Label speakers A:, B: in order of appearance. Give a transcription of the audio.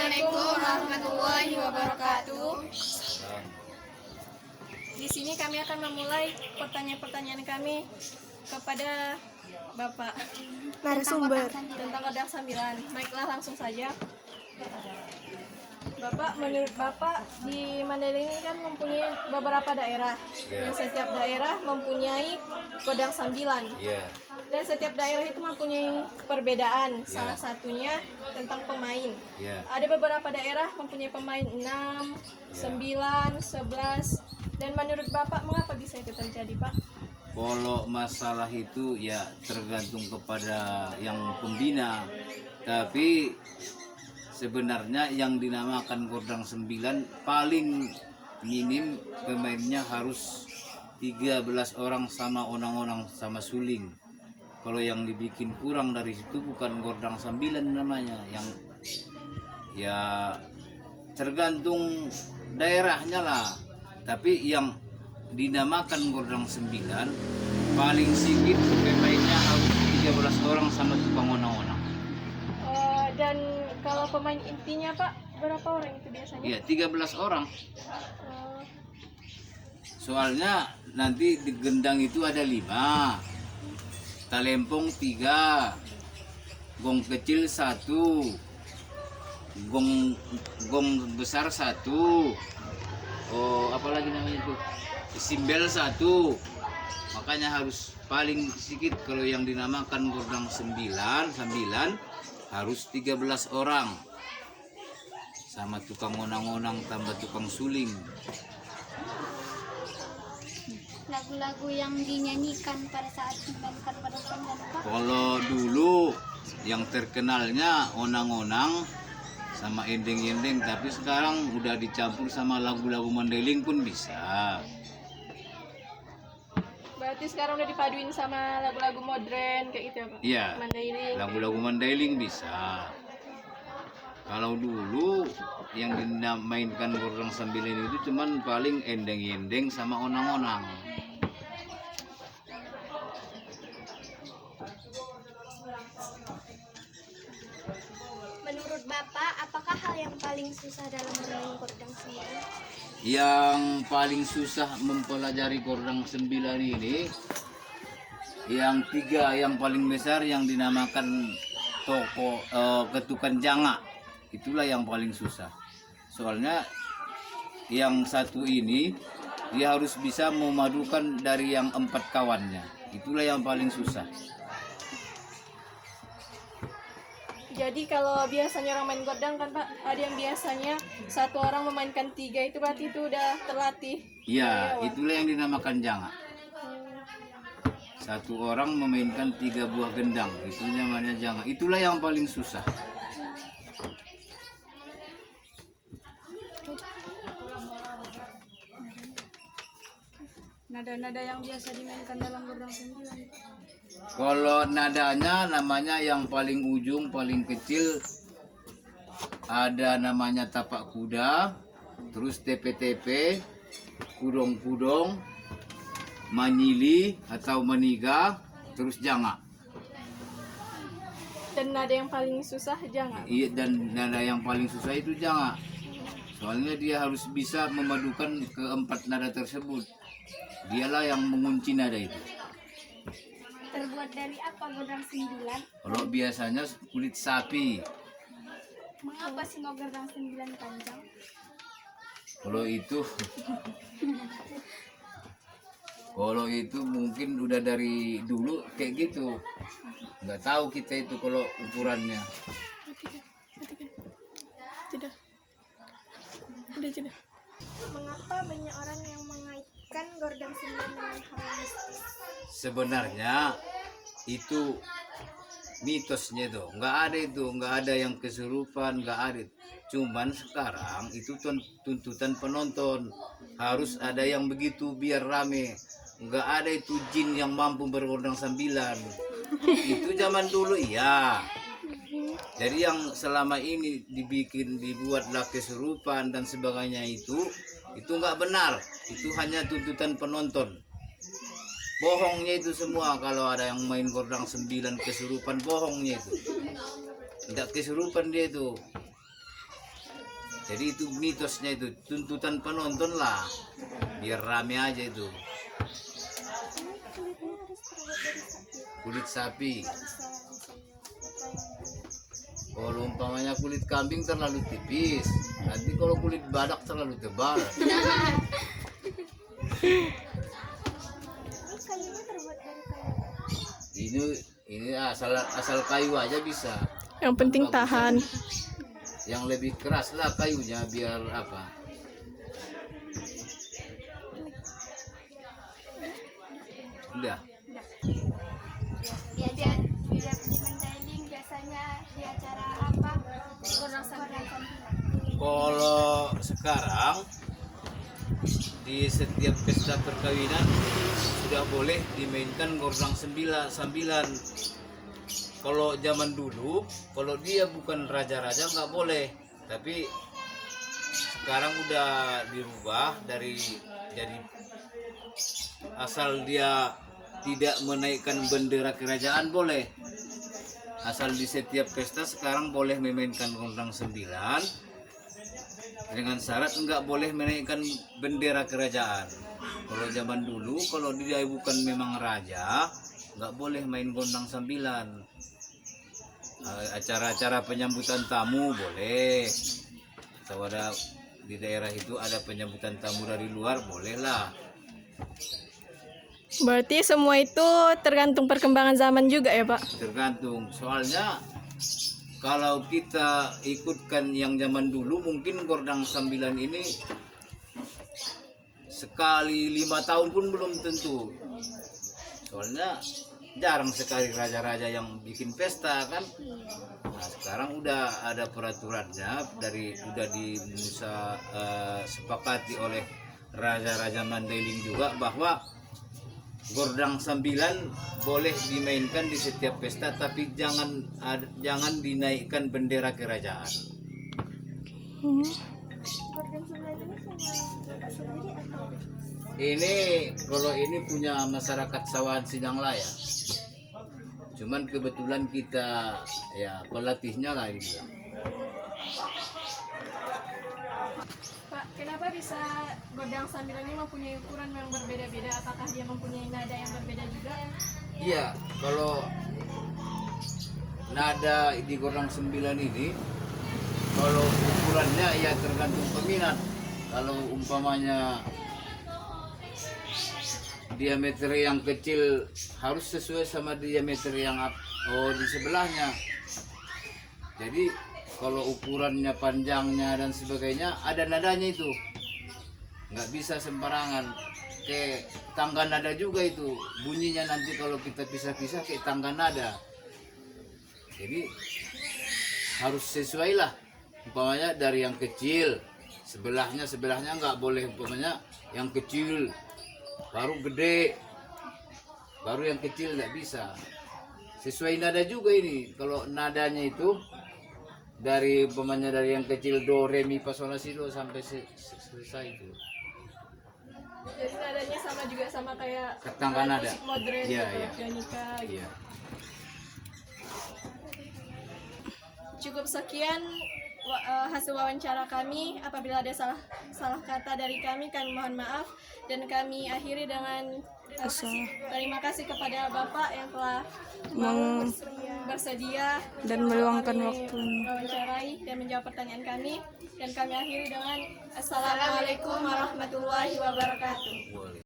A: Assalamualaikum warahmatullahi wabarakatuh. Di sini kami akan memulai pertanyaan-pertanyaan kami kepada Bapak
B: narasumber
A: tentang kodam 9. Baiklah, langsung saja. Bapak, menurut Bapak di Mandailing ini kan mempunyai beberapa daerah. Dan setiap daerah mempunyai kodam 9. Dan setiap daerah itu mempunyai perbedaan. Salah satunya tentang pemain. Ada beberapa daerah mempunyai pemain 6, 9, 11. Dan menurut Bapak mengapa bisa itu terjadi, Pak?
C: Kalau masalah itu ya tergantung kepada yang pembina. Tapi sebenarnya yang dinamakan Kodam 9 paling minim pemainnya harus 13 orang sama onang-onang sama suling. Kalau yang dibikin kurang dari situ bukan Kodam 9 namanya, yang ya tergantung daerahnya lah. Tapi yang dinamakan Kodam 9 paling sedikit pemainnya harus 13 orang sama tukang onang-onang.
A: Dan kalau pemain intinya, Pak, berapa orang itu biasanya?
C: Iya, 13 orang. Soalnya nanti di gendang itu ada 5, talempong 3, gong kecil 1, gong besar 1, apalagi namanya itu, simbel 1. Makanya harus paling sedikit kalau yang dinamakan Kodam 9 harus 13 orang sama tukang onang-onang tambah tukang suling.
B: lagu-lagu yang dinyanyikan pada saat memainkan kodam 9, Pak?
C: Kalau dulu yang terkenalnya onang-onang sama endeng-endeng, tapi sekarang udah dicampur sama lagu-lagu Mandailing pun bisa.
A: Berarti sekarang udah dipaduin sama lagu-lagu modern kayak gitu ya, Pak?
C: Iya,
A: Mandailing.
C: lagu-lagu Mandailing bisa. Kalau dulu yang dimainkan Kodam 9 itu cuman paling endeng-endeng sama onang-onang.
B: Menurut Bapak, apakah hal yang paling susah dalam bermain kodam 9?
C: Yang paling susah mempelajari Kodam 9 ini yang 3 yang paling besar yang dinamakan ketukan janga. Itulah yang paling susah. Soalnya yang satu ini dia harus bisa memadukan dari yang 4 kawannya. Itulah yang paling susah.
A: Jadi kalau biasanya orang main godang kan, Pak, ada yang biasanya satu orang memainkan 3, itu berarti itu udah terlatih.
C: Iya, itulah yang dinamakan janga. Satu orang memainkan 3 buah gendang, itu namanya janga. Itulah yang paling susah.
A: Nada-nada yang biasa dimainkan dalam godang 9.
C: Kalau nadanya namanya yang paling ujung, paling kecil ada namanya tapak kuda, terus tepe-tepe, kudong-kudong, manili atau maniga, terus janga.
A: Dan nada yang paling susah jangan.
C: Iya, dan nada yang paling susah itu janga. Soalnya dia harus bisa memadukan ke-4 nada tersebut. Dialah yang mengunci nada itu.
B: Terbuat dari apa kodam 9?
C: Kalau biasanya kulit sapi.
B: Mengapa sih kodam 9 panjang?
C: Kalau itu mungkin udah dari dulu kayak gitu. Nggak tahu kita itu kalau ukurannya.
A: Tidak.
B: Mengapa banyak orang yang mengaitkan kodam 9 dengan hal mistis?
C: Sebenarnya itu mitosnya itu nggak ada yang kesurupan, nggak ada. Cuman sekarang itu tuntutan penonton harus ada yang begitu biar rame. Nggak ada itu jin yang mampu berkodam 9. Itu zaman dulu iya. Jadi yang selama ini dibuatlah kesurupan dan sebagainya itu nggak benar. Itu hanya tuntutan penonton. Bohongnya itu semua. Kalau ada yang main kodam 9 kesurupan, bohongnya itu. Tidak kesurupan dia itu. Jadi itu mitosnya itu, tuntutan penonton lah, biar rame aja itu. Kulit sapi. Kalau umpamanya kulit kambing terlalu tipis, nanti kalau kulit badak terlalu tebal. Ini asal kayu aja bisa.
A: Yang penting tahan.
C: Yang lebih keras lah kayunya biar apa? Udah.
B: Dia di Mandailing biasanya di acara apa? Godang Sembilan.
C: Kalau sekarang di setiap pesta perkawinan sudah boleh dimainkan gordang sambilan. Kalau zaman dulu, kalau dia bukan raja-raja nggak boleh. Tapi sekarang udah dirubah jadi asal dia tidak menaikkan bendera kerajaan boleh. Asal di setiap pesta sekarang boleh memainkan gordang sembilan dengan syarat nggak boleh menaikkan bendera kerajaan. Kalau zaman dulu, kalau dia bukan memang raja, nggak boleh main gondang sambilan. Acara-acara penyambutan tamu boleh. Atau ada di daerah itu ada penyambutan tamu dari luar, bolehlah.
A: Berarti semua itu tergantung perkembangan zaman juga ya, Pak?
C: Tergantung. Soalnya kalau kita ikutkan yang zaman dulu, mungkin gordang sambilan ini sekali 5 tahun pun belum tentu. Soalnya jarang sekali raja-raja yang bikin pesta kan. Nah, sekarang udah ada peraturannya udah sepakati oleh raja-raja Mandailing juga bahwa gordang sambilan boleh dimainkan di setiap pesta, tapi jangan dinaikkan bendera kerajaan. Ini kalau ini punya masyarakat Sawahan Sinanglaya. Cuman kebetulan kita ya pelatihnya lah ini.
A: Pak, kenapa bisa godang sambilan ini mempunyai ukuran yang berbeda-beda? Apakah dia mempunyai nada yang berbeda juga?
C: Iya, kalau nada di gordang sembilan ini, kalau ukurannya ya tergantung peminat. Kalau umpamanya diameter yang kecil harus sesuai sama diameter yang di sebelahnya. Jadi kalau ukurannya, panjangnya dan sebagainya ada nadanya itu, nggak bisa sembarangan. Kayak tangga nada juga itu bunyinya nanti kalau kita pisah-pisah kayak tangga nada. Jadi harus sesuai lah. Umpamanya dari yang kecil sebelahnya nggak boleh, umpamanya yang kecil baru gede, baru yang kecil nggak bisa. Sesuai nada juga ini. Kalau nadanya itu dari umpamanya dari yang kecil do re mi fa sol la si do sampai selesai itu.
A: Jadi nadanya sama juga sama kayak
C: Tangga nada.
A: musik modern,
C: Iya,
A: gitu,
C: iya.
A: pianika gitu.
C: Iya.
A: Cukup sekian hasil wawancara kami. Apabila ada salah kata dari kami mohon maaf, dan kami akhiri dengan terima kasih kepada Bapak yang telah mau bersedia
D: dan meluangkan
A: kami
D: waktu
A: wawancarai dan menjawab pertanyaan kami, dan kami akhiri dengan Assalamualaikum warahmatullahi wabarakatuh.